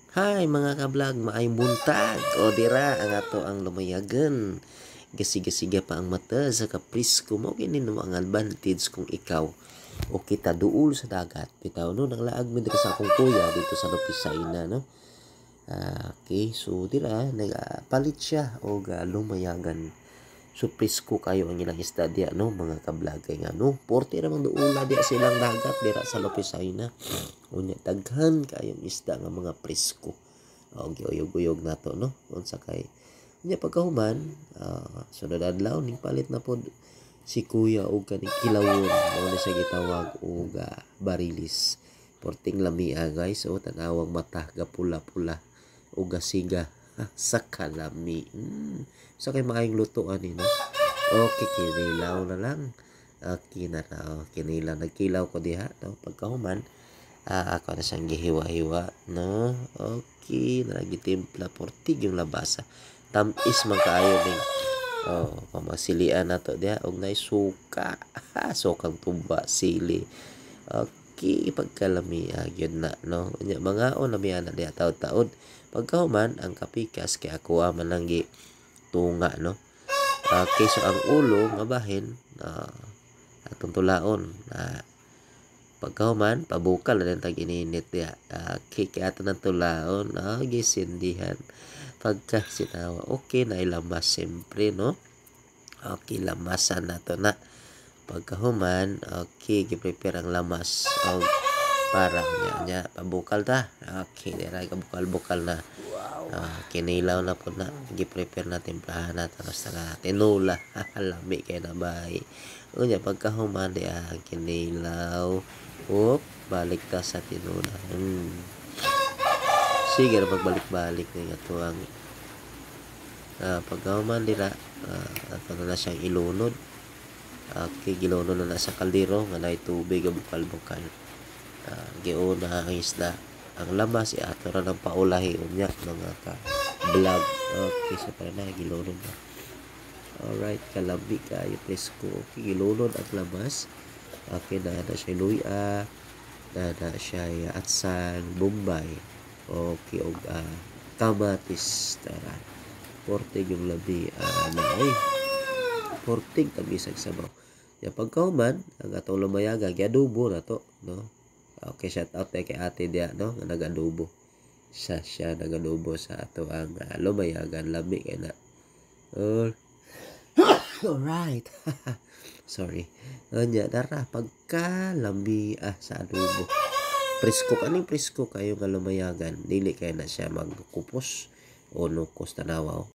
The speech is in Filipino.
Hi mga kablog, maayong buntag o dira ang ato ang lumayagan. Gasiga-siga pa ang mata sa kaprisko mo kini mo ang advantage kung ikaw o kita duol sa dagat. Bitaw no nang laag mo diri sa akong kuya dito sa Lopisaina no. Okay, so dira nagapalit siya og lumayagan. So presko kayo ang ilang isda diya no mga kablagay nga no. Porte ramang duula diya silang dagat dira sa Lopisaina. Unya daghan kayong isda nga mga presko. O giuyog-uyog nato no. Unsa kay unya pagkahuman, sunod adlaw ning palit na pod si kuya og kaning kilawon mo na siya gitawag og barilis. Porting lamia guys o tanawang mata gapula-pula o gasiga sa kalami. So kay maayong lutuan ni no. Okay, kinilaw na lang. Okay na raw. Kinilaw. Nagkilaw ko diha. No? Pagkahuman, ako na siyang gihiwa-hiwa. No? Okay. Nagitimpla. Portig yung labasa. Tamis man kaayo din. Pamasilian na to diha. Og na suka. Sukang tuba. Sili. Okay. Pagkalami. Yun na. No? Mga o lamian na diha. Taod-taod. Pagkahuman, ang kapikas kay ako man lang tunga no. Keso ang ulo nga bahin atong tulaon pagkahuman pabukal na tag ininit diya kay ato ng tulaon gisindihan pagka sinawa okay na ilamas siyempre no. Okay, lamasan nato na pagkahuman. Okay, gi-prepare ang lamas og para nya pabukal ta. Okay, dira kabukal-bukal na. Kinilaw na po na. Gi-prepare na timplahan na tapos na tinula. Lami kay na bay. Unya pagkahuman di kinilaw. Balik ta sa tinula. Sige na pagbalik-balik na ito ang pagkahuman dira ato na siyang ilunod. Okay, gilunod na sa kaldero nga na tubig bukal-bukal. Giuna ang isda ang lamas ato ra ng paulahi unya mga ka-vlog. Okay, so para na gilunod na. Alright, kalabi kayo presko. Okay, gilunod ang lamas. Okay, na siya luya, na siya atsan, bombay. Okay, og kamatis tara. Portig yung labi na portig tamisag sabaw. Ya pagkauman ang atong lumayaga giadobo na to no. Okay, shout out kay ate dia no nga nagadobo. Siya nagadobo sa ato ang lumayagan lami kay na. Alright. Sorry. Anya dara pagka lambi sa adobo. Presko kaning presko kayo nga lumayagan dili kay na siya magkupos o nukos tanawa.